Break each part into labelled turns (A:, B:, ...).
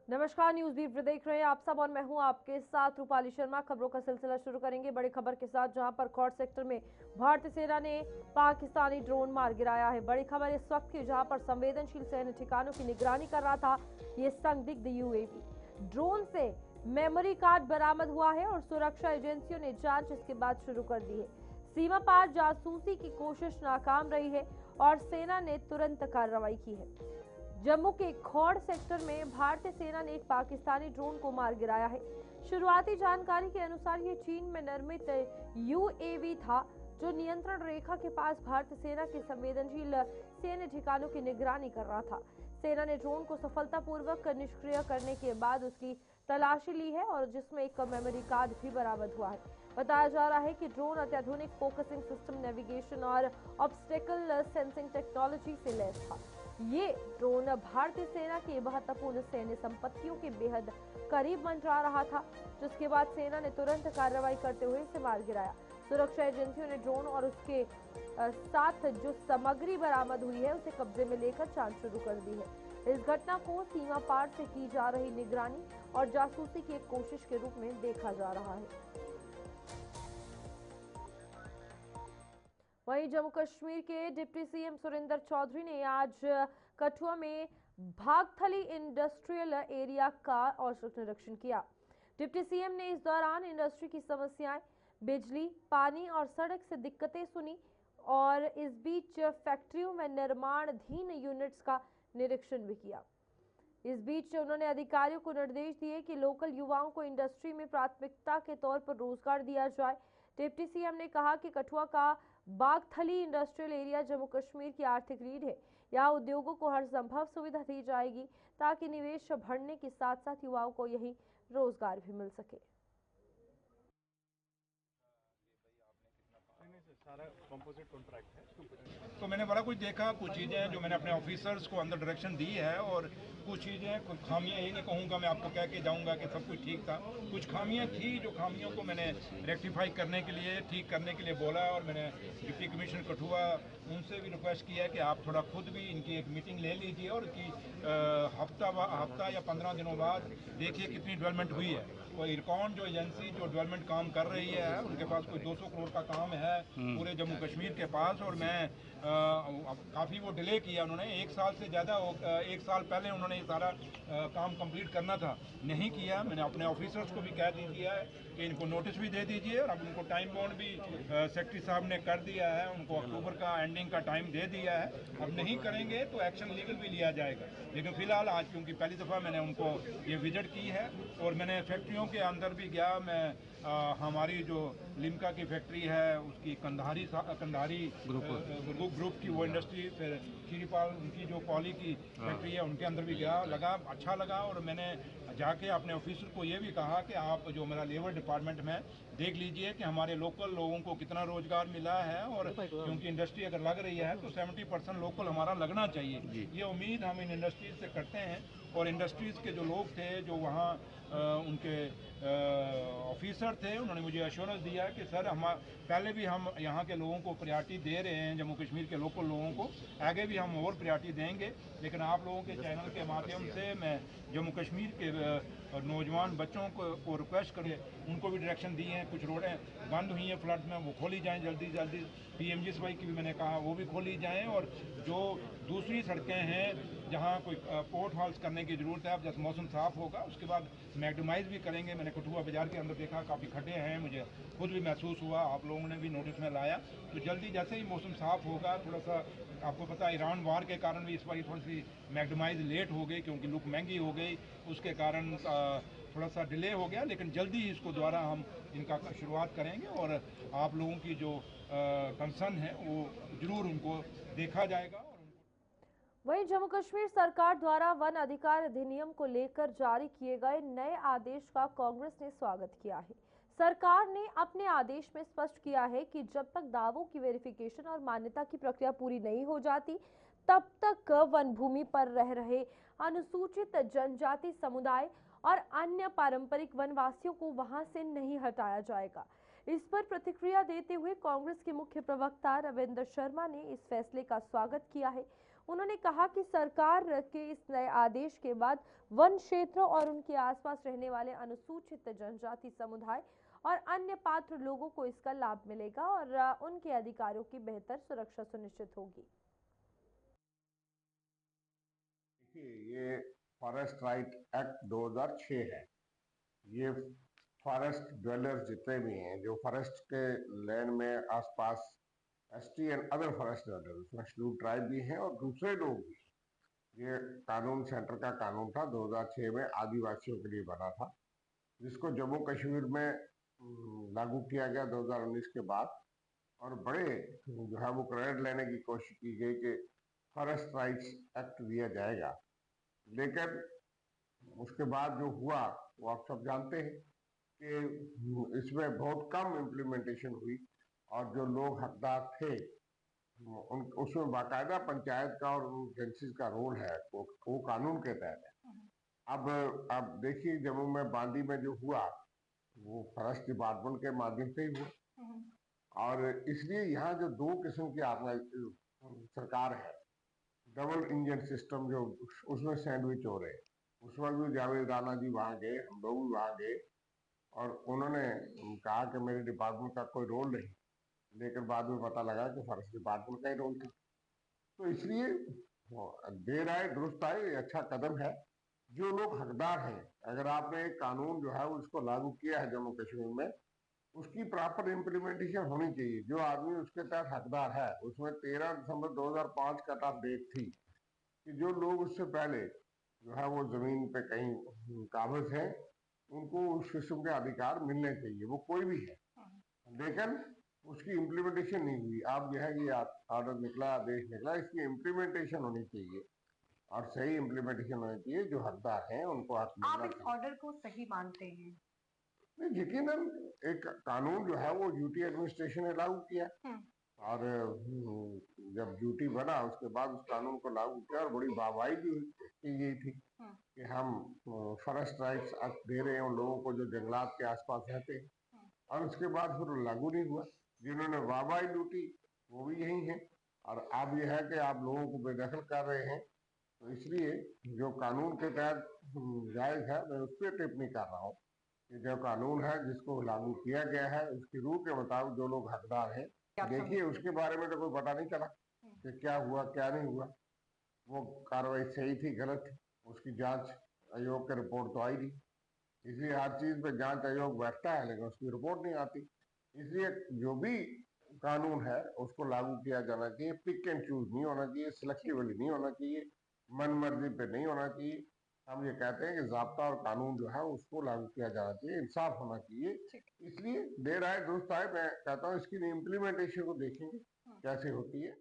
A: नमस्कार, news beat पर देख रहे हैं आप सब और मैं हूं आपके साथ रूपाली शर्मा। खबरों का सिलसिला शुरू करेंगे बड़ी खबर के साथ, जहां पर खौड़ सेक्टर में भारतीय सेना ने पाकिस्तानी ड्रोन मार गिराया है। बड़ी खबर इस वक्त की, जहां पर संवेदनशील सैन्य ठिकानों की निगरानी कर रहा था ये संदिग्ध यूएवी। ड्रोन से मेमोरी कार्ड बरामद हुआ है और सुरक्षा एजेंसियों ने जांच इसके बाद शुरू कर दी है। सीमा पार जासूसी की कोशिश नाकाम रही है और सेना ने तुरंत कार्रवाई की है। जम्मू के खौड़ सेक्टर में भारतीय सेना ने एक पाकिस्तानी ड्रोन को मार गिराया है। शुरुआती जानकारी के अनुसार ये चीन में निर्मित यूएवी था, जो नियंत्रण रेखा के पास भारतीय सेना के संवेदनशील सैन्य ठिकानों की निगरानी कर रहा था। सेना ने ड्रोन को सफलतापूर्वक निष्क्रिय करने के बाद उसकी तलाशी ली है और जिसमें एक मेमोरी कार्ड भी बरामद हुआ है। बताया जा रहा है कि ड्रोन अत्याधुनिक फोकसिंग सिस्टम, नेविगेशन और ऑब्स्टेकल सेंसिंग टेक्नोलॉजी से लैस था। ये ड्रोन भारतीय सेना की महत्वपूर्ण सैन्य संपत्तियों के बेहद करीब मंडरा रहा था, जिसके बाद सेना ने तुरंत कार्रवाई करते हुए इसे मार गिराया। सुरक्षा एजेंसियों ने ड्रोन और उसके साथ जो सामग्री बरामद हुई है उसे कब्जे में लेकर जांच शुरू कर दी है। इस घटना को सीमा पार से की जा रही निगरानी और जासूसी की एक कोशिश के रूप में देखा जा रहा है। वहीं जम्मू कश्मीर के डिप्टी सीएम सुरेंद्र चौधरी ने आज कठुआ में भागथली इंडस्ट्रियल एरिया का औचक निरीक्षण किया। डिप्टी सीएम ने इस दौरान इंडस्ट्री की समस्याएं, बिजली, पानी और सड़क से दिक्कतें सुनी और इस बीच फैक्ट्रियों में निर्माणाधीन यूनिट्स का निरीक्षण भी किया। इस बीच उन्होंने अधिकारियों को निर्देश दिए कि लोकल युवाओं को इंडस्ट्री में प्राथमिकता के तौर पर रोजगार दिया जाए। डिप्टी सीएम ने कहा कि कठुआ का बागथली इंडस्ट्रियल एरिया जम्मू कश्मीर की आर्थिक रीढ़ है। यहाँ उद्योगों को हर संभव सुविधा दी जाएगी ताकि निवेश बढ़ने के साथ साथ युवाओं को यही रोजगार भी मिल सके।
B: सारा कंपोजिट कॉन्ट्रैक्ट है। तो मैंने बड़ा कुछ देखा, कुछ चीज़ें हैं जो मैंने अपने ऑफिसर्स को अंदर डायरेक्शन दी है और कुछ चीज़ें, कुछ खामियां, ये नहीं कहूँगा मैं आपको कह के जाऊँगा कि सब कुछ ठीक था। कुछ खामियां थी, जो खामियों को मैंने रेक्टिफाई करने के लिए, ठीक करने के लिए बोला और मैंने डिप्टी कमिश्नर कठुआ उनसे भी रिक्वेस्ट किया कि आप थोड़ा खुद भी इनकी एक मीटिंग ले लीजिए और कि हफ्ता या 15 दिनों बाद देखिए कितनी डेवलपमेंट हुई है। वो इरकॉन जो एजेंसी जो डेवलपमेंट काम कर रही है, उनके पास कोई 200 करोड़ का काम है पूरे जम्मू कश्मीर के पास, और मैं काफ़ी वो डिले किया उन्होंने, 1 साल से ज़्यादा, 1 साल पहले उन्होंने ये सारा काम कंप्लीट करना था, नहीं किया। मैंने अपने ऑफिसर्स को भी कह दिया है कि इनको नोटिस भी दे दीजिए और अब उनको टाइम बाउंड भी सेक्रेटरी साहब ने कर दिया है, उनको अक्टूबर का एंडिंग का टाइम दे दिया है। अब नहीं करेंगे तो एक्शन लीगल भी लिया जाएगा, लेकिन फिलहाल आज क्योंकि पहली दफ़ा मैंने उनको ये विजिट की है और मैंने फैक्ट्रियों के अंदर भी गया। मैं हमारी जो लिम्का की फैक्ट्री है उसकी कंधारी ग्रुप की वो इंडस्ट्री, फिर खीरीपाल उनकी जो पॉली की फैक्ट्री है उनके अंदर भी गया, लगा अच्छा लगा। और मैंने जाके अपने ऑफिसर को ये भी कहा कि आप जो मेरा लेबर डिपार्टमेंट में देख लीजिए कि हमारे लोकल लोगों को कितना रोजगार मिला है, और क्योंकि इंडस्ट्री अगर लग रही है तो 70% लोकल हमारा लगना चाहिए। ये उम्मीद हम इन इंडस्ट्रीज से करते हैं। और इंडस्ट्रीज़ के जो लोग थे, जो वहाँ उनके ऑफिसर थे, उन्होंने मुझे एश्योरेंस दिया कि सर हम पहले भी हम यहाँ के लोगों को प्रायोरिटी दे रहे हैं, जम्मू कश्मीर के लोकल लोगों को, आगे भी हम और प्रायोरिटी देंगे। लेकिन आप लोगों के चैनल के माध्यम से मैं जम्मू कश्मीर के नौजवान बच्चों को रिक्वेस्ट करें, उनको भी डायरेक्शन दिए हैं। कुछ रोडें बंद हुई हैं फ्लड में, वो खोली जाएँ जल्दी जल्दी। PMGSY की भी मैंने कहा वो भी खोली जाएँ, और जो दूसरी सड़कें हैं जहाँ कोई पोर्ट हॉल्स करने की ज़रूरत है, अब जब मौसम साफ़ होगा उसके बाद मैग्डमाइज़ भी करेंगे। मैंने कठुआ बाज़ार के अंदर देखा काफ़ी खड्डे हैं, मुझे खुद भी महसूस हुआ, आप लोगों ने भी नोटिस में लाया। तो जल्दी जैसे ही मौसम साफ़ होगा, थोड़ा सा आपको पता है ईरान वार के कारण भी इस बार थोड़ी सी मैग्डमाइज़ लेट हो गई क्योंकि लुक महंगी हो गई, उसके कारण थोड़ा सा डिले हो गया। लेकिन जल्दी ही इसको द्वारा हम इनका शुरुआत करेंगे और आप लोगों की जो कंसर्न है वो ज़रूर उनको देखा जाएगा।
A: वहीं जम्मू कश्मीर सरकार द्वारा वन अधिकार अधिनियम को लेकर जारी किए गए नए आदेश का कांग्रेस ने स्वागत किया है। सरकार ने अपने आदेश में स्पष्ट किया है कि जब तक दावों की वेरिफिकेशन और मान्यता की प्रक्रिया पूरी नहीं हो जाती, तब तक वन भूमि पर रह रहे अनुसूचित जनजाति समुदाय और अन्य पारंपरिक वनवासियों को वहां से नहीं हटाया जाएगा। इस पर प्रतिक्रिया देते हुए कांग्रेस के मुख्य प्रवक्ता रविंद्र शर्मा ने इस फैसले का स्वागत किया है। उन्होंने कहा कि सरकार के इस नए आदेश के बाद वन क्षेत्रों और उनके आसपास रहने वाले अनुसूचित जनजाति समुदाय और अन्य पात्र लोगों को इसका लाभ मिलेगा और उनके अधिकारों की बेहतर सुरक्षा सुनिश्चित होगी।
C: देखिए, ये फॉरेस्ट राइट एक्ट 2006 है। ये फॉरेस्ट ड्वेलर्स जितने भी हैं जो फॉरेस्ट के लैंड में आसपास ST and other forest dwellers, उसमें शेड्यूल्ड ट्राइब भी हैं और दूसरे लोग भी। ये कानून सेंटर का कानून था, 2006 में आदिवासियों के लिए बना था, जिसको जम्मू कश्मीर में लागू किया गया 2019 के बाद। और बड़े जो है वो क्रेडिट लेने की कोशिश की गई कि फॉरेस्ट राइट्स एक्ट दिया जाएगा, लेकिन उसके बाद जो हुआ वो आप सब जानते हैं कि इसमें बहुत कम इम्प्लीमेंटेशन हुई और जो लोग हकदार थे उसमें बाकायदा पंचायत का और एजेंसीज का रोल है, वो कानून के तहत है। अब देखिए, जम्मू में बांदी में जो हुआ वो फॉरेस्ट डिपार्टमेंट के माध्यम से ही हुआ। और इसलिए यहाँ जो दो किस्म की सरकार है, डबल इंजन सिस्टम जो उसमें सैंडविच हो रहे, उस वक्त भी जावेद राणा जी वहाँ गए, हम लोग भी वहाँ गए और उन्होंने कहा कि मेरे डिपार्टमेंट का कोई रोल नहीं, लेकिन बाद में पता लगा कि फॉरेस्ट डिपार्टमेंट का ही रोल था। तो इसलिए देर आए दुरुस्त आए, ये अच्छा कदम है। जो लोग हकदार हैं, अगर आपने एक कानून जो है उसको लागू किया है जम्मू कश्मीर में, उसकी प्रॉपर इम्प्लीमेंटेशन होनी चाहिए। जो आदमी उसके तहत हकदार है, उसमें 13 दिसंबर 2005 कट ऑफ डेट थी कि जो लोग उससे पहले जो है वो जमीन पे कहीं काबिज हैं, उनको उस किस्म के अधिकार मिलने चाहिए, वो कोई भी है। लेकिन उसकी इम्प्लीमेंटेशन नहीं हुई। अब जो है ये ऑर्डर निकला, आदेश निकला, इसकी इम्प्लीमेंटेशन होनी चाहिए और सही इम्प्लीमेंटेशन होनी चाहिए। जो हकदार हैं उनको हक मिलना चाहिए।
D: आप इस ऑर्डर को सही मानते हैं?
C: नहीं, यकीनन एक कानून जो है वो यूटी एडमिनिस्ट्रेशन ने लागू किया और जब ड्यूटी बना उसके बाद उस कानून को लागू किया और बड़ी वाहवाही भी की गई थी कि हम फॉरेस्ट राइट्स एक्ट दे रहे हैं उन लोगों को जो जंगलात के आसपास रहते हैं। और उसके बाद फिर लागू नहीं हुआ। जिन्होंने वाहवाही लूटी वो भी यही है। और अब यह है कि आप लोगों को बेदखल कर रहे हैं, तो इसलिए जो कानून के तहत जायज है मैं उस पर टिप्पणी कर रहा हूँ कि जो कानून है जिसको लागू किया गया है उसकी रूह के मुताबिक जो लोग हकदार हैं, देखिए उसके बारे में तो कोई पता नहीं चला कि क्या हुआ क्या नहीं हुआ, वो कार्रवाई सही थी गलत थी, उसकी जांच आयोग की रिपोर्ट तो आई नहीं। इसलिए हर चीज पे जांच आयोग बैठता है लेकिन उसकी रिपोर्ट नहीं आती। इसलिए जो भी कानून है उसको लागू किया जाना चाहिए, पिक एंड चूज नहीं होना चाहिए, सिलेक्टिवली नहीं होना चाहिए, मन मर्जी पे नहीं होना चाहिए। हम ये कहते हैं कि ज़ाब्ता और कानून जो है उसको लागू किया जाना चाहिए, इंसाफ होना चाहिए। इसलिए देर आए दुरुस्त आए, मैं कहता हूँ इसकी इम्प्लीमेंटेशन को देखेंगे कैसे होती है।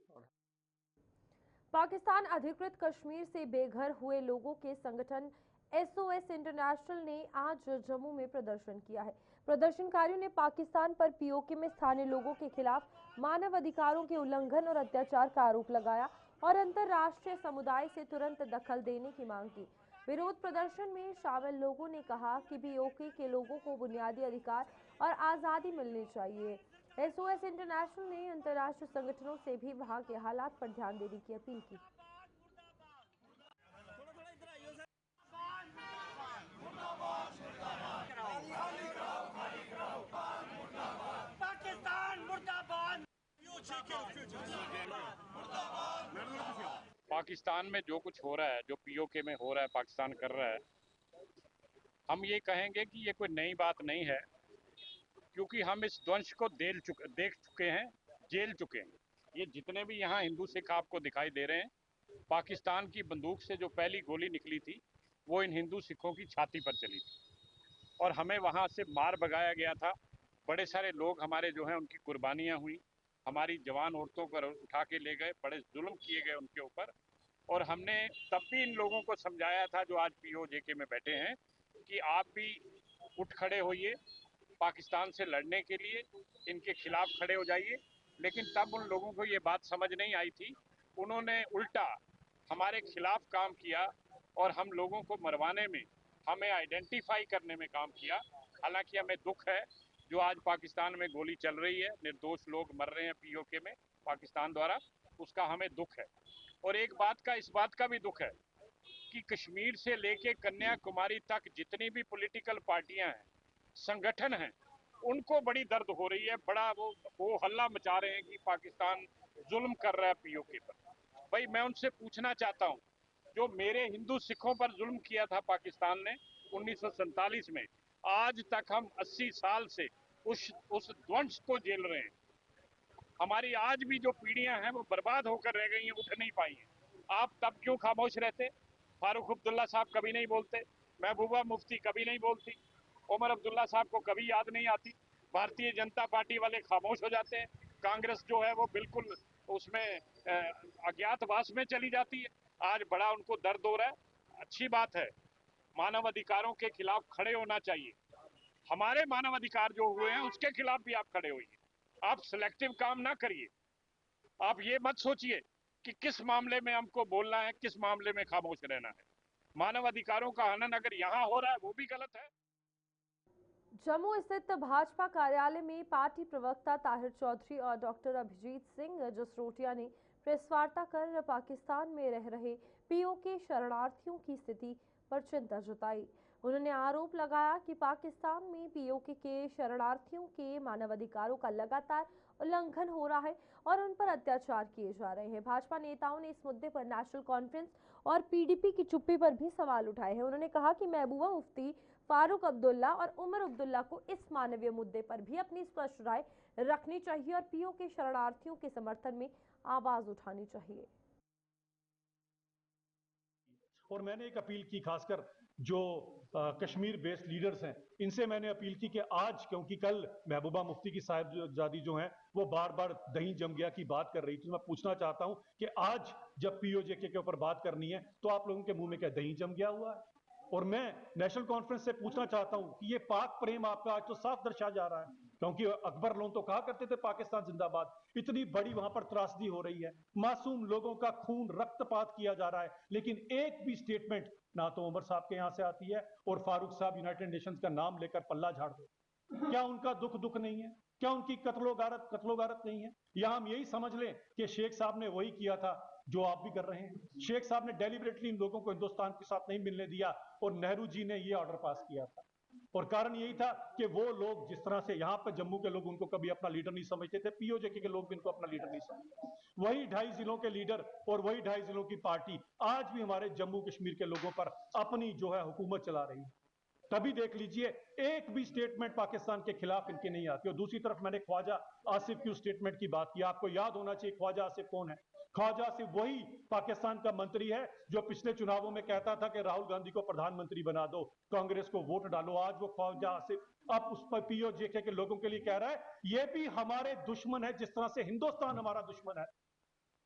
A: पाकिस्तान अधिकृत कश्मीर से बेघर हुए लोगों के संगठन एसओएस इंटरनेशनल ने आज जम्मू में प्रदर्शन किया है। प्रदर्शनकारियों ने पाकिस्तान पर पीओके में स्थानीय लोगों के खिलाफ मानव अधिकारों के उल्लंघन और अत्याचार का आरोप लगाया और अंतर्राष्ट्रीय समुदाय से तुरंत दखल देने की मांग की। विरोध प्रदर्शन में शामिल लोगों ने कहा कि पीओके के लोगों को बुनियादी अधिकार और आज़ादी मिलनी चाहिए। एसओएस इंटरनेशनल ने अंतर्राष्ट्रीय संगठनों से भी वहां के हालात पर ध्यान देने की अपील की।
E: पाकिस्तान में जो कुछ हो रहा है, जो पीओके में हो रहा है, पाकिस्तान कर रहा है, हम ये कहेंगे कि ये कोई नई बात नहीं है, क्योंकि हम इस ध्वंस को देख चुके हैं, झेल चुके हैं। ये जितने भी यहाँ हिंदू सिख आपको दिखाई दे रहे हैं, पाकिस्तान की बंदूक से जो पहली गोली निकली थी वो इन हिंदू सिखों की छाती पर चली थी और हमें वहाँ से मार भगाया गया था। बड़े सारे लोग हमारे जो हैं उनकी कुर्बानियाँ हुई, हमारी जवान औरतों को उठा के ले गए, बड़े जुल्म किए गए उनके ऊपर। और हमने तब भी इन लोगों को समझाया था जो आज पीओजेके में बैठे हैं कि आप भी उठ खड़े होइए, पाकिस्तान से लड़ने के लिए इनके खिलाफ खड़े हो जाइए। लेकिन तब उन लोगों को ये बात समझ नहीं आई थी, उन्होंने उल्टा हमारे खिलाफ काम किया और हम लोगों को मरवाने में, हमें आइडेंटिफाई करने में काम किया। हालांकि हमें दुख है जो आज पाकिस्तान में गोली चल रही है, निर्दोष लोग मर रहे हैं पीओके में पाकिस्तान द्वारा, उसका हमें दुख है। और एक बात का, इस बात का भी दुख है कि कश्मीर से लेके कन्याकुमारी तक जितनी भी पॉलिटिकल पार्टियां हैं, संगठन हैं, उनको बड़ी दर्द हो रही है। बड़ा वो हल्ला मचा रहे हैं कि पाकिस्तान जुल्म कर रहा है पीओके पर। भाई मैं उनसे पूछना चाहता हूं, जो मेरे हिंदू सिखों पर जुल्म किया था पाकिस्तान ने 1947 में, आज तक हम 80 साल से उस ध्वंस को झेल रहे हैं। हमारी आज भी जो पीढ़ियां हैं वो बर्बाद होकर रह गई हैं, उठ नहीं पाई हैं। आप तब क्यों खामोश रहते? फारूक अब्दुल्ला साहब कभी नहीं बोलते, महबूबा मुफ्ती कभी नहीं बोलती, उमर अब्दुल्ला साहब को कभी याद नहीं आती, भारतीय जनता पार्टी वाले खामोश हो जाते हैं, कांग्रेस जो है वो बिल्कुल उसमें अज्ञातवास में चली जाती है। आज बड़ा उनको दर्द हो रहा है। अच्छी बात है, मानव अधिकारों के खिलाफ खड़े होना चाहिए। हमारे मानव अधिकार जो हुए हैं उसके खिलाफ भी आप खड़े होइए। आप सिलेक्टिव काम ना करिए। आप ये मत सोचिए कि किस मामले में हमको बोलना है, किस मामले में खामोश रहना है। मानव अधिकारों का हनन अगर यहाँ हो रहा है वो भी गलत है।
A: जम्मू स्थित भाजपा कार्यालय में पार्टी प्रवक्ता ताहिर चौधरी और डॉक्टर अभिजीत सिंह जसरोटिया ने प्रेस वार्ता कर पाकिस्तान में रह रहे पीओके शरणार्थियों की स्थिति पर चिंता जताई। उन्होंने आरोप लगाया कि पाकिस्तान में पीओके के शरणार्थियों के मानवाधिकारों का लगातार उल्लंघन हो रहा है और उन पर अत्याचार किए जा रहे हैं। भाजपा नेताओं ने इस मुद्दे पर नेशनल कॉन्फ्रेंस और पीडीपी की चुप्पी पर भी सवाल उठाए हैं। उन्होंने कहा कि महबूबा मुफ्ती, फारूक अब्दुल्ला और उमर अब्दुल्ला को इस मानवीय मुद्दे पर भी अपनी स्पष्ट राय रखनी चाहिए और पीओके शरणार्थियों के समर्थन में आवाज उठानी चाहिए।
F: और मैंने एक अपील की, खासकर जो कश्मीर बेस्ड लीडर्स हैं, इनसे मैंने अपील की कि आज, क्योंकि कल महबूबा मुफ्ती की साहिबजादी जो हैं वो बार बार दही जम गया की बात कर रही थी, मैं पूछना चाहता हूं कि आज जब पीओजे के ऊपर बात करनी है तो आप लोगों के मुंह में क्या दही जम गया हुआ है? और मैं नेशनल कॉन्फ्रेंस से पूछना चाहता हूं कि ये पाक प्रेम आपका आज तो साफ दर्शा जा रहा है, क्योंकि अकबर लोग तो कहा करते थे पाकिस्तान जिंदाबाद। इतनी बड़ी वहां पर त्रासदी हो रही है, मासूम लोगों का खून रक्तपात किया जा रहा है, लेकिन एक भी स्टेटमेंट ना तो उमर साहब के यहां से आती है और फारूक साहब यूनाइटेड नेशंस का नाम लेकर पल्ला झाड़ दो। क्या उनका दुख नहीं है? क्या उनकी कत्लो-गारत नहीं है? या हम यही समझ लें कि शेख साहब ने वही किया था जो आप भी कर रहे हैं? शेख साहब ने डेलिबरेटली इन लोगों को हिंदुस्तान के साथ नहीं मिलने दिया और नेहरू जी ने यह ऑर्डर पास किया था, और कारण यही था कि वो लोग जिस तरह से यहाँ पर जम्मू के लोग उनको कभी अपना लीडर नहीं समझते थे, पीओजे के लोग भी इनको अपना लीडर नहीं समझते। वही 2.5 जिलों के लीडर और वही 2.5 जिलों की पार्टी आज भी हमारे जम्मू कश्मीर के लोगों पर अपनी जो है हुकूमत चला रही है। तभी देख लीजिए, एक भी स्टेटमेंट पाकिस्तान के खिलाफ इनके नहीं आती। और दूसरी तरफ मैंने ख्वाजा आसिफ की स्टेटमेंट की बात की, आपको याद होना चाहिए ख्वाजा आसिफ कौन है। ख्वाजा आसिफ वही पाकिस्तान का मंत्री है जो पिछले चुनावों में कहता था कि राहुल गांधी को प्रधानमंत्री बना दो, कांग्रेस को वोट डालो। आज वो ख्वाजा आसिफ अब उस पर पीओजे के लोगों के लिए कह रहा है ये भी हमारे दुश्मन है, जिस तरह से हिंदुस्तान हमारा दुश्मन है।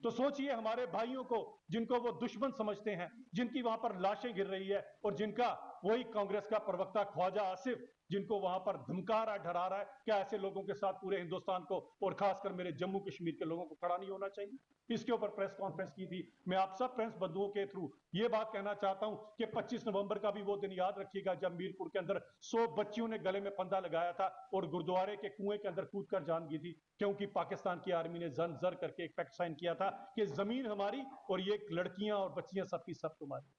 F: तो सोचिए हमारे भाइयों को, जिनको वो दुश्मन समझते हैं, जिनकी वहां पर लाशें गिर रही है, और जिनका वही कांग्रेस का प्रवक्ता ख्वाजा आसिफ जिनको वहां पर धमका रहा है, डरा रहा है, क्या ऐसे लोगों के साथ पूरे हिंदुस्तान को और खासकर मेरे जम्मू कश्मीर के लोगों को खड़ा नहीं होना चाहिए? इसके ऊपर प्रेस कॉन्फ्रेंस की थी। मैं आप सब प्रेस बंधुओं के थ्रू ये बात कहना चाहता हूं कि 25 नवंबर का भी वो दिन याद रखिएगा जब मीरपुर के अंदर 100 बच्चियों ने गले में फंदा लगाया था और गुरुद्वारे के कुएं के अंदर कूद कर जान गई थी, क्योंकि पाकिस्तान की आर्मी ने जन जर करके एक पैक्ट साइन किया था कि जमीन हमारी और ये लड़कियां और बच्चियां सबकी सब तुम्हारी।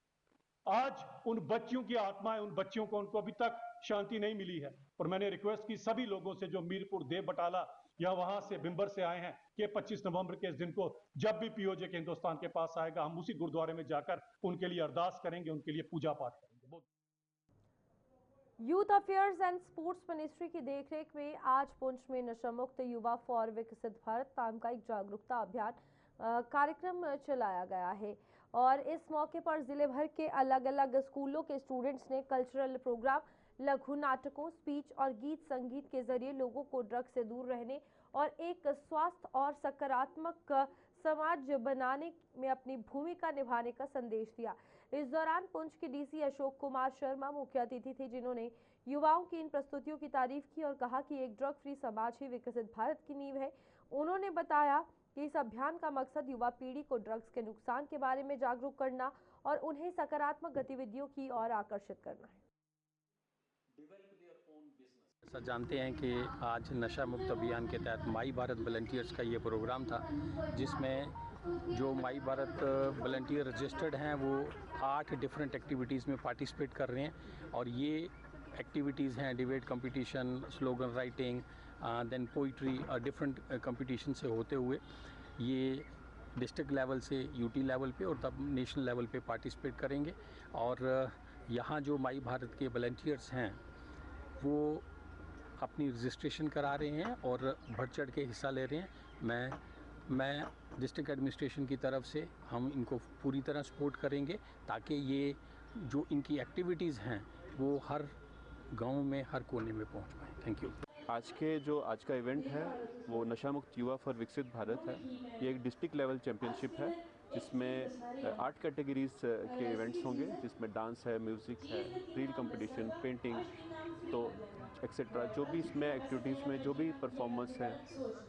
F: आज उन बच्चियों की आत्माएं, उन बच्चियों को, उनको अभी तक शांति नहीं मिली है। और मैंने रिक्वेस्ट की सभी लोगों से जो मीरपुर, देव बटाला या वहां से बिंबर से आए हैं कि 25 नवंबर के इस दिन को जब भी पीओजे के हिंदुस्तान के पास आएगा, हम उसी गुरुद्वारे में जाकर उनके लिए अरदास करेंगे, उनके लिए पूजा पाठ करेंगे।
A: Youth affairs and sports ministry की देखरेख में आज पुंछ में नशा मुक्त युवा फॉर विकसित भारत नाम का एक जागरूकता अभियान कार्यक्रम चलाया गया है। और इस मौके पर जिले भर के अलग अलग स्कूलों के स्टूडेंट्स ने कल्चरल प्रोग्राम, लघु नाटकों, स्पीच और गीत संगीत के जरिए लोगों को ड्रग्स से दूर रहने और एक स्वस्थ और सकारात्मक समाज बनाने में अपनी भूमिका निभाने का संदेश दिया। इस दौरान पुंछ के डीसी अशोक कुमार शर्मा मुख्य अतिथि थे, जिन्होंने युवाओं की इन प्रस्तुतियों की तारीफ की और कहा कि एक ड्रग फ्री समाज ही विकसित भारत की नींव है। उन्होंने बताया कि इस अभियान का मकसद युवा पीढ़ी को ड्रग्स के नुकसान के बारे में जागरूक करना और उन्हें सकारात्मक गतिविधियों की ओर आकर्षित करना है।
G: ऐसा जानते हैं कि आज नशा मुक्त अभियान के तहत माई भारत वॉलंटियर्स का ये प्रोग्राम था, जिसमें जो माई भारत वॉलंटियर रजिस्टर्ड हैं वो 8 डिफरेंट एक्टिविटीज़ में पार्टिसिपेट कर रहे हैं और ये एक्टिविटीज़ हैं debate competition, slogan writing, then poetry और डिफरेंट कंपटीशन से होते हुए ये डिस्ट्रिक्ट लेवल से यूटी लेवल पे और तब नेशनल लेवल पे पार्टिसिपेट करेंगे। और यहाँ जो माई भारत के वॉलंटियर्स हैं वो अपनी रजिस्ट्रेशन करा रहे हैं और बढ़ चढ़ के हिस्सा ले रहे हैं। मैं डिस्ट्रिक्ट एडमिनिस्ट्रेशन की तरफ से हम इनको पूरी तरह सपोर्ट करेंगे ताकि ये जो इनकी एक्टिविटीज़ हैं वो हर गांव में, हर कोने में पहुंच पाएँ। Thank you.
H: आज का इवेंट है वो नशा मुक्त युवा फॉर विकसित भारत है। ये एक डिस्ट्रिक्ट लेवल चैम्पियनशिप है जिसमें 8 कैटेगरीज के इवेंट्स होंगे, जिसमें डांस है, म्यूज़िक है, रील कंपटीशन, पेंटिंग, तो एक्सेट्रा जो भी इसमें एक्टिविटीज़ में जो भी परफॉर्मेंस है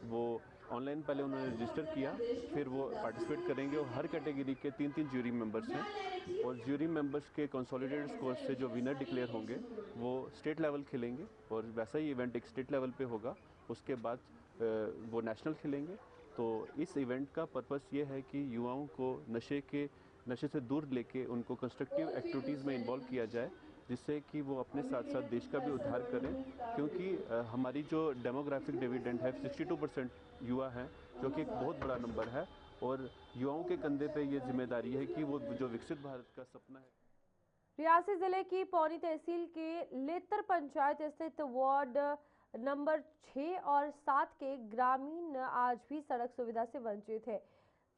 H: वो ऑनलाइन पहले उन्होंने रजिस्टर किया, फिर वो पार्टिसिपेट करेंगे और हर कैटेगरी के 3-3 ज्यूरी मेंबर्स हैं और ज्यूरी मेंबर्स के कंसोलिडेटेड स्कोर से जो विनर डिक्लेयर होंगे वो स्टेट लेवल खेलेंगे और वैसा ही इवेंट एक स्टेट लेवल पे होगा। उसके बाद वो नेशनल खेलेंगे। तो इस इवेंट का पर्पस ये है कि युवाओं को नशे से दूर लेके उनको कंस्ट्रक्टिव एक्टिविटीज़ में इन्वॉल्व किया जाए, जिससे कि वो अपने साथ साथ देश का भी उद्धार करें, क्योंकि हमारी जो डेमोग्राफिक डिविडेंड है 62% युवा हैं, जो कि एक बहुत बड़ा नंबर है और युवाओं के कंधे पे ये जिम्मेदारी है कि वो जो विकसित भारत का सपना है।
A: रियासी जिले की पौनी तहसील के लेतर पंचायत स्थित वार्ड नंबर 6 और 7 के ग्रामीण आज भी सड़क सुविधा से वंचित है।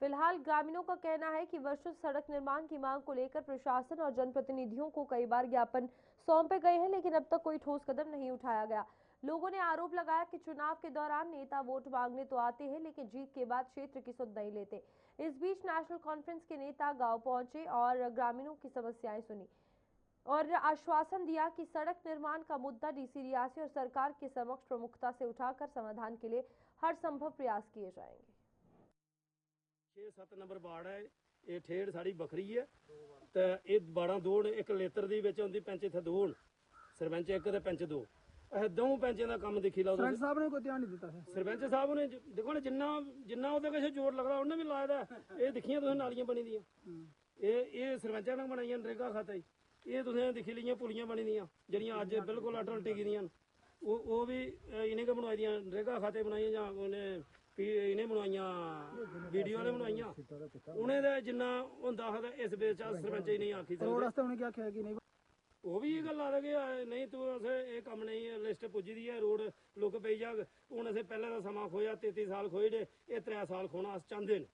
A: फिलहाल ग्रामीणों का कहना है कि वर्षों से सड़क निर्माण की मांग को लेकर प्रशासन और जनप्रतिनिधियों को कई बार ज्ञापन सौंपे गए हैं, लेकिन अब तक कोई ठोस कदम नहीं उठाया गया। लोगों ने आरोप लगाया कि चुनाव के दौरान नेता वोट मांगने तो आते हैं, लेकिन जीत के बाद क्षेत्र की सुध नहीं लेते। इस बीच नेशनल कॉन्फ्रेंस के नेता गांव पहुंचे और ग्रामीणों की समस्याएं सुनी और आश्वासन दिया कि सड़क निर्माण का मुद्दा डीसी रियासी और सरकार के समक्ष प्रमुखता से उठाकर समाधान के लिए हर संभव प्रयास किए जाएंगे।
I: 6-7 नंबर बाड़ है, ये ठेड़ साड़ी बखरी है तो ये 12 दौड़ एक लेतर दी विच हुंदी, पंच इत्थे दो सरपंच एक ते पंच दो, दो पंचों का काम देखी लो। सरपंच साहब ने कोई ध्यान नहीं दिता। सरपंच साहब ने देखो ना जिन्ना उहदे कश जोर लगदा उन्हें भी लाया दा। ये दिखियां तुसीं नालियां बनी दियां, ये सरपंचां ने बनाईयां नरेगा खाते, ये तुसीं दिखी लियां पुलियां बनी दियां ਜਿਹੜੀਆਂ ਅੱਜ बिल्कुल अटल टिकी दियां, वो भी इन्हें के बनवाई दियां नरेगा खाते बनाई जां उन्हें इन्हें बनवाइयां वीडियो ने बनवाइयां उन्हें दे जिन्ना हुंदा है इस बेच सरपंच ही नहीं आखी सकदे। रोड रास्ते उन्हें क्या आखिया कि नहीं वो भी ये गल आ गया नहीं तू असें ये कम नहीं लिस्ट पुज्जी दी है, रोड लुक पई जाग। हुण असें पैह्ले दा समा खोया 33 साल खोए दे, ये 3 साल खोना अस चाहते हैं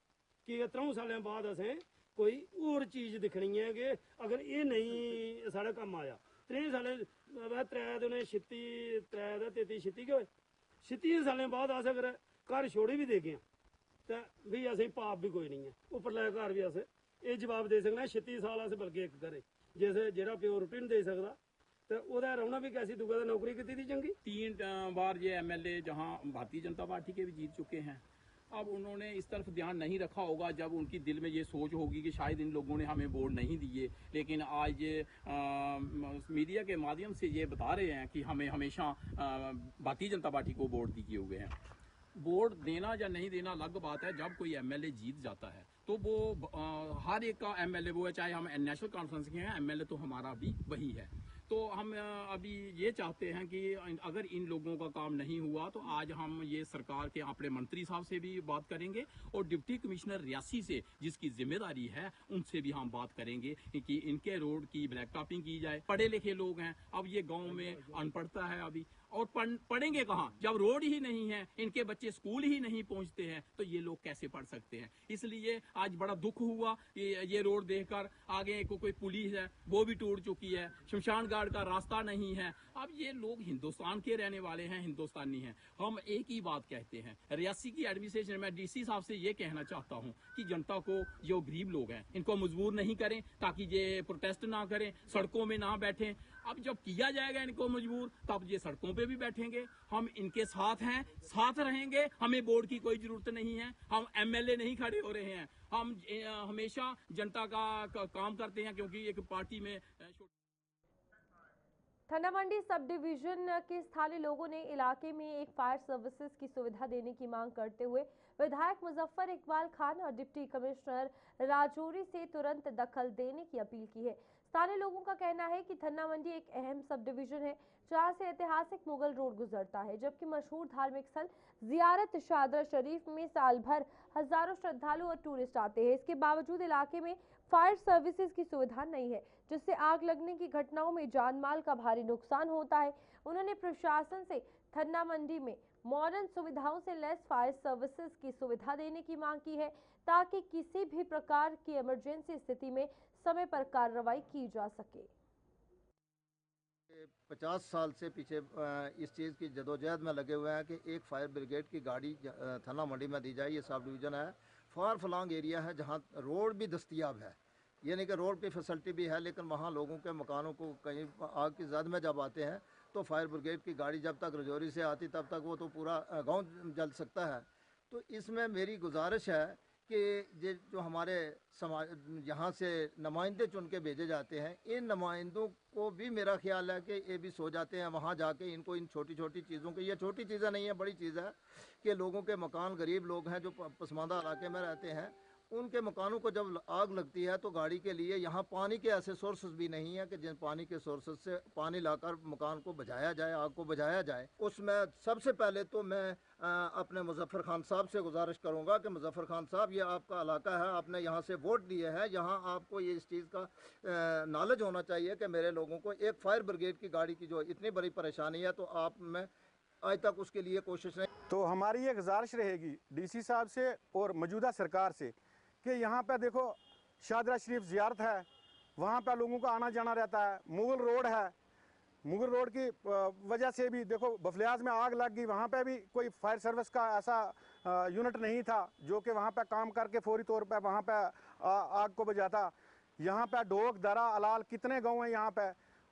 I: कि 3 सालें बाद असें कोई होर चीज़ दिखनी है कि अगर ये नहीं साढ़े कम आया 3 सालें 3 दुने 36 3 33 36 के होए 36 सालें बाद अस अगर घर छोड़ी भी दे गए तो भी असें पाप भी कोई नहीं है, उपरले घर भी अस ये जवाब दे सकना 36 साल अस बल्कि एक करे जैसे जेड़ा प्यो रुट्टी नहीं दे सकता तो वह रौना भी कैसी दूगा तो नौकरी की थी चंगी।
J: 3 बार ये MLA जहां भारतीय जनता पार्टी के भी जीत चुके हैं, अब उन्होंने इस तरफ ध्यान नहीं रखा होगा जब उनकी दिल में ये सोच होगी कि शायद इन लोगों ने हमें वोट नहीं दिए, लेकिन आज ये मीडिया के माध्यम से ये बता रहे हैं कि हमें हमेशा भारतीय जनता पार्टी को वोट दिए हुए हैं। वोट देना या नहीं देना अलग बात है, जब कोई MLA जीत जाता है तो वो हर एक का MLA वो है, चाहे हम नेशनल कॉन्फ्रेंस के हैं MLA तो हमारा भी वही है। तो हम अभी ये चाहते हैं कि अगर इन लोगों का काम नहीं हुआ तो आज हम ये सरकार के अपने मंत्री साहब से भी बात करेंगे और डिप्टी कमिश्नर रियासी से जिसकी जिम्मेदारी है उनसे भी हम बात करेंगे कि इनके रोड की ब्लैक टॉपिंग की जाए। पढ़े लिखे लोग हैं, अब ये गांव में अनपढ़ता है अभी, और पढ़ेंगे कहाँ जब रोड ही नहीं है, इनके बच्चे स्कूल ही नहीं पहुंचते हैं तो ये लोग कैसे पढ़ सकते हैं। इसलिए आज बड़ा दुख हुआ ये रोड देखकर। आगे कोई पुलिस है वो भी टूट चुकी है, शमशान घाट का रास्ता नहीं है। अब ये लोग हिंदुस्तान के रहने वाले हैं, हिंदुस्तानी हैं। हम एक ही बात कहते हैं, रियासी की एडमिनिस्ट्रेशन में DC साहब से ये कहना चाहता हूँ कि जनता को, जो गरीब लोग हैं इनको मजबूर नहीं करें ताकि ये प्रोटेस्ट ना करें, सड़कों में ना बैठें। अब जब किया जाएगा इनको मजबूर तब ये सड़कों पे भी बैठेंगे। हम इनके साथ हैं, साथ रहेंगे, हमें बोर्ड की कोई जरूरत नहीं है। हम MLA नहीं खड़े हो रहे हैं, हम हमेशा जनता का काम करते हैं क्योंकि एक पार्टी में
A: थन्ना मंडी सब डिवीजन के स्थानीय लोगों ने इलाके में एक फायर सर्विसेज की सुविधा देने की मांग करते हुए विधायक मुजफ्फर इकबाल खान और डिप्टी कमिश्नर राजौरी से तुरंत दखल देने की अपील की है। स्थानीय लोगों का कहना है कि थन्ना मंडी एक अहम सब डिवीजन है जहां से ऐतिहासिक मुगल रोड गुजरता है, जबकि मशहूर धार्मिक स्थल जियारत शादरा शरीफ में साल भर हजारों श्रद्धालु और टूरिस्ट आते हैं। इसके बावजूद इलाके में फायर सर्विसेज की सुविधा नहीं है, जिससे आग लगने की घटनाओं में जान माल का भारी नुकसान होता है। उन्होंने प्रशासन से थन्ना मंडी में मॉडर्न सुविधाओं से लैस फायर सर्विसेज की सुविधा देने की मांग की है, ताकि किसी भी प्रकार की इमरजेंसी स्थिति में समय पर कार्रवाई की जा सके।
K: 50 साल से पीछे इस चीज़ की जदोजहद में लगे हुए हैं कि एक फायर ब्रिगेड की गाड़ी थन्ना मंडी में दी जाए। ये सब डिवीज़न है, फार फलांग एरिया है जहाँ रोड भी दस्तयाब है, ये नहीं कि रोड की फैसिलिटी भी है, लेकिन वहाँ लोगों के मकानों को कहीं आग की जद में जब आते हैं तो फायर ब्रिगेड की गाड़ी जब तक रजौरी से आती तब तक वो तो पूरा गांव जल सकता है। तो इसमें मेरी गुजारिश है कि ये जो हमारे समाज यहाँ से नुमाइंदे चुन के भेजे जाते हैं, इन नुमाइंदों को भी मेरा ख्याल है कि ये भी सो जाते हैं वहाँ जाके, इनको इन छोटी छोटी चीज़ों की, ये छोटी चीज़ें नहीं है, बड़ी चीज़ है कि लोगों के मकान, गरीब लोग हैं जो पसमानदा इलाके में रहते हैं, उनके मकानों को जब आग लगती है तो गाड़ी के लिए यहाँ पानी के ऐसे सोर्सेज भी नहीं है कि जिन पानी के सोर्सेज से पानी लाकर मकान को बुझाया जाए, आग को बुझाया जाए। उसमें सबसे पहले तो मैं अपने मुजफ्फर खान साहब से गुजारिश करूँगा कि मुजफ्फर खान साहब, ये आपका इलाका है, आपने यहाँ से वोट दिए हैं, यहाँ आपको ये इस चीज़ का नॉलेज होना चाहिए कि मेरे लोगों को एक फायर ब्रिगेड की गाड़ी की जो इतनी बड़ी परेशानी है, तो आप में आज तक उसके लिए कोशिश नहीं।
L: तो हमारी ये गुजारिश रहेगी डीसी साहब से और मौजूदा सरकार से कि यहाँ पे देखो शादरा शरीफ ज़ियारत है, वहाँ पे लोगों का आना जाना रहता है, मुगल रोड है, मुगल रोड की वजह से भी देखो बफलियाज में आग लग गई, वहाँ पे भी कोई फायर सर्विस का ऐसा यूनिट नहीं था जो कि वहाँ पे काम करके फौरी तौर पे वहाँ पे आग को बुझाता। यहाँ पे डोक, दरा, अलाल कितने गाँव हैं, यहाँ पे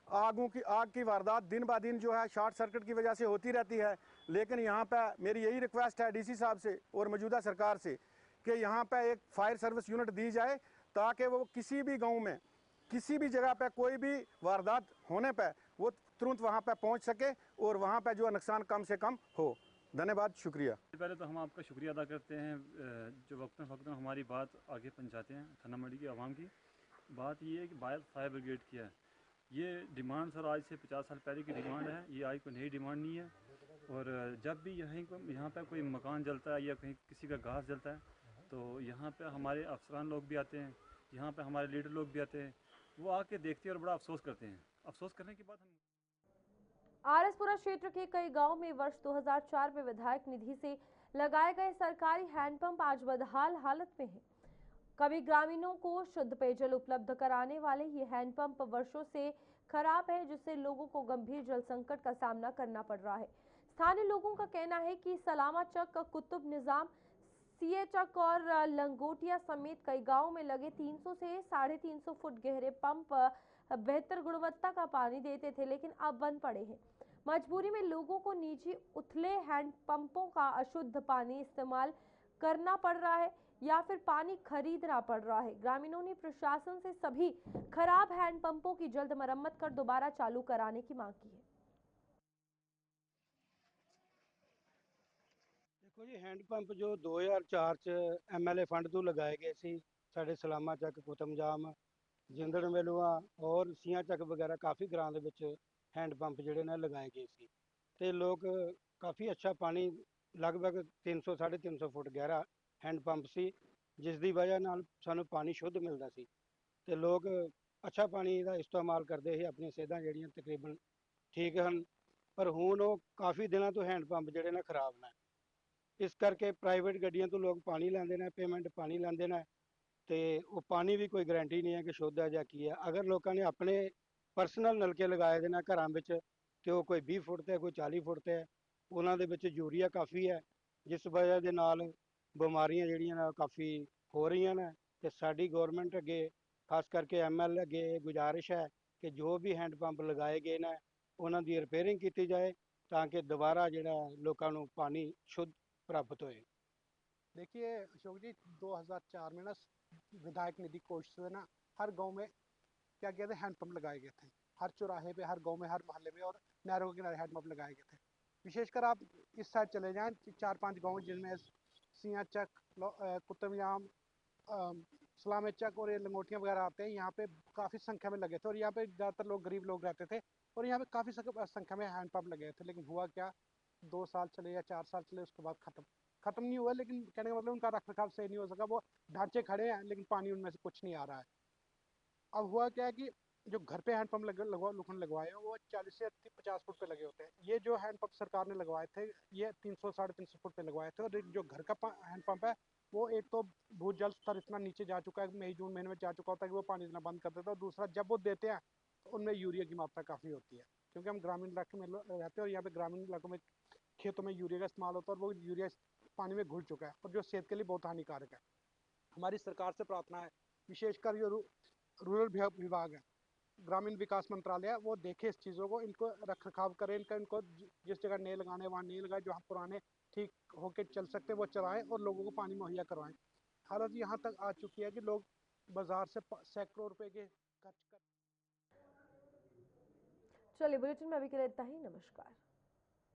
L: आग की वारदात दिन ब दिन जो है शॉर्ट सर्किट की वजह से होती रहती है। लेकिन यहाँ पे मेरी यही रिक्वेस्ट है डीसी साहब से और मौजूदा सरकार से कि यहाँ पे एक फायर सर्विस यूनिट दी जाए, ताकि वो किसी भी गांव में किसी भी जगह पे कोई भी वारदात होने पे वो तुरंत वहाँ पे पहुँच सके और वहाँ पे जो नुकसान कम से कम हो। धन्यवाद, शुक्रिया।
M: पहले तो हम आपका शुक्रिया अदा करते हैं जो वक्तन हमारी बात आगे पहुँचाते हैं। थन्ना मंडी की आवाम की बात ये है कि फायर ब्रिगेड की है, ये डिमांड सर आज से 50 साल पहले की डिमांड है, ये आज कोई नई डिमांड नहीं है। और जब भी यहाँ पे कोई मकान जलता है या कहीं किसी का घास जलता है तो यहाँ पे हमारे अफसरान लोग भी आते हैं, यहाँ पे हमारे लीडर लोग भी आते हैं, वो आके देखते हैं और बड़ा अफसोस करते हैं। अफसोस करने के बाद हम
A: आरएसपुरा क्षेत्र के कई गांव में वर्ष 2004 में विधायक निधि से लगाए गए सरकारी हैंडपंप आज बदहाल हालत में है। कभी ग्रामीणों को शुद्ध पेयजल उपलब्ध कराने वाले ये हैंडपंप वर्षों से खराब है, जिससे लोगों को गंभीर जल संकट का सामना करना पड़ रहा है। स्थानीय लोगों का कहना है कि सलामा चक, कुतुब निजाम, सीए चक और लंगोटिया समेत कई गांवों में लगे 300 से 350 फुट गहरे पंप बेहतर गुणवत्ता का पानी देते थे, लेकिन अब बंद पड़े हैं। मजबूरी में लोगों को निजी उथले हैंडपंपों का अशुद्ध पानी इस्तेमाल करना पड़ रहा है या फिर पानी खरीदना पड़ रहा है। ग्रामीणों ने प्रशासन से सभी खराब हैंडपंपों की जल्द मरम्मत कर दोबारा चालू कराने की मांग की है।
I: देखो जी, हैंडपंप जो 2004 च MLA फंड ਤੋਂ ਲਗਾਏ ਗਏ ਸੀ ਸਾਡੇ ਸਲਾਮਾ ਚੱਕ, ਕੁਤਮਜਾਮ, ਜਿੰਦੜ ਮੇਲੂਆ ਔਰ ਸੀਆਂ ਚੱਕ ਵਗੈਰਾ ਕਾਫੀ ਗ੍ਰਾਂ ਦੇ ਵਿੱਚ ਹੈਂਡਪੰਪ ਜਿਹੜੇ ਨੇ ਲਗਾਏ ਗਏ ਸੀ ਤੇ ਲੋਕ ਕਾਫੀ ਅੱਛਾ ਪਾਣੀ ਲਗਭਗ 300 350 ਫੁੱਟ ਗਹਿਰਾ हैंडपंप ਸੀ, ਜਿਸ ਦੀ ਵਜ੍ਹਾ ਨਾਲ ਸਾਨੂੰ ਪਾਣੀ ਸ਼ੁੱਧ ਮਿਲਦਾ ਸੀ ਤੇ ਲੋਕ ਅੱਛਾ ਪਾਣੀ ਦਾ ਇਸਤੇਮਾਲ ਕਰਦੇ ਸੀ, ਆਪਣੀਆਂ ਸਿਹਤਾਂ ਜਿਹੜੀਆਂ ਤਕਰੀਬਨ ਠੀਕ ਹਨ। ਪਰ ਹੁਣ ਉਹ ਕਾਫੀ ਦਿਨਾਂ ਤੋਂ ਹੈਂਡਪੰਪ ਜਿਹੜੇ ਨੇ ਖਰਾਬ ਨੇ, ਇਸ ਕਰਕੇ ਪ੍ਰਾਈਵੇਟ ਗੱਡੀਆਂ ਤੋਂ ਲੋਕ ਪਾਣੀ ਲੈਂਦੇ ਨੇ, ਪੇਮੈਂਟ ਪਾਣੀ ਲੈਂਦੇ ਨੇ ਤੇ ਉਹ ਪਾਣੀ ਵੀ ਕੋਈ ਗਰੰਟੀ ਨਹੀਂ ਹੈ ਕਿ ਸ਼ੁੱਧ ਹੈ ਜਾਂ ਕੀ ਹੈ। ਅਗਰ ਲੋਕਾਂ ਨੇ ਆਪਣੇ ਪਰਸਨਲ ਨਲਕੇ ਲਗਾਏ ਦੇ ਨੇ ਘਰਾਂ ਵਿੱਚ ਤੇ ਉਹ ਕੋਈ 20 ਫੁੱਟ ਤੇ ਕੋਈ 40 ਫੁੱਟ ਤੇ, ਉਹਨਾਂ ਦੇ ਵਿੱਚ ਯੂਰੀਆ ਕਾਫੀ ਹੈ, ਜਿਸ ਵਜ੍ਹਾ ਦੇ ਨਾਲ ਬਿਮਾਰੀਆਂ ਜਿਹੜੀਆਂ ਨੇ ਕਾਫੀ ਹੋ ਰਹੀਆਂ ਨੇ। ਤੇ ਸਾਡੀ ਗੌਰਮੈਂਟ ਅੱਗੇ, ਖਾਸ ਕਰਕੇ MLA ਅੱਗੇ ਗੁਜ਼ਾਰਿਸ਼ ਹੈ ਕਿ ਜੋ ਵੀ ਹੈਂਡ ਪੰਪ ਲਗਾਏ ਗਏ ਨੇ ਉਹਨਾਂ ਦੀ ਰਿਪੇਅਰਿੰਗ ਕੀਤੀ ਜਾਏ ਤਾਂ ਕਿ ਦੁਬਾਰਾ ਜਿਹੜਾ ਲੋਕਾਂ ਨੂੰ ਪਾਣੀ शुद्ध प्राप्त होए।
N: देखिए अशोक जी, 2004 में ना विधायक निधि कोष से ना हर गांव में क्या किया था, हैंडपंप लगाए गए थे। हर चौराहे पे, हर गांव में, हर मोहल्ले में और नहरों के किनारे हैंडपम्प लगाए गए थे। विशेषकर आप इस साइड चले जाएं, 4-5 गांव जिनमें सियां चक, कुतुबयाम, सलामे चक और ये लंगोटियाँ वगैरह आते हैं, यहाँ पे काफ़ी संख्या में लगे थे और यहाँ पे ज़्यादातर लोग गरीब लोग रहते थे और यहाँ पे काफ़ी संख्या में हैंडपम्प लगे थे। लेकिन हुआ क्या, 2 साल चले या 4 साल चले, उसके बाद ख़त्म नहीं हुआ। लेकिन कहने का मतलब उनका रख रखाव सही नहीं हो सका। वो ढांचे खड़े हैं लेकिन पानी उनमें से कुछ नहीं आ रहा है। अब हुआ क्या है कि जो घर पे हैंडपम्प लगवाए हैं वो 40 से 50 फुट पे लगे होते हैं। ये जो हैंडपम्प सरकार ने लगवाए थे ये 300 साढ़े 300 फुट पे लगवाए थे। और जो घर का हैंडपम्प है वो एक तो भूजल स्तर इतना नीचे जा चुका है, मई जून महीने में जा चुका होता है कि वो पानी देना बंद कर देता है। और दूसरा, जब वो देते हैं तो उनमें यूरिया की मात्रा काफ़ी होती है, क्योंकि हम ग्रामीण इलाके में रहते हैं और यहाँ पे ग्रामीण इलाकों में खेतों में यूरिया का इस्तेमाल होता है और वो यूरिया पानी में घुल चुका है और जो सेहत के लिए बहुत हानिकारक है। हमारी सरकार से प्रार्थना है, विशेषकर जो रूरल विभाग है, ग्रामीण विकास मंत्रालय, वो देखे इस चीज़ों को, इनको रख रखाव करें, इनको जिस जगह नए लगाने वहाँ नए लगाए, जो हम पुराने ठीक होके चल सकते वो चलाएं और लोगों को पानी मुहैया करवाएं। हालत यहाँ तक आ चुकी है कि लोग बाजार से सैकड़ों रुपए के खर्च कर।
A: चलिए, बुलेटिन में अभी के लिए इतना ही। नमस्कार।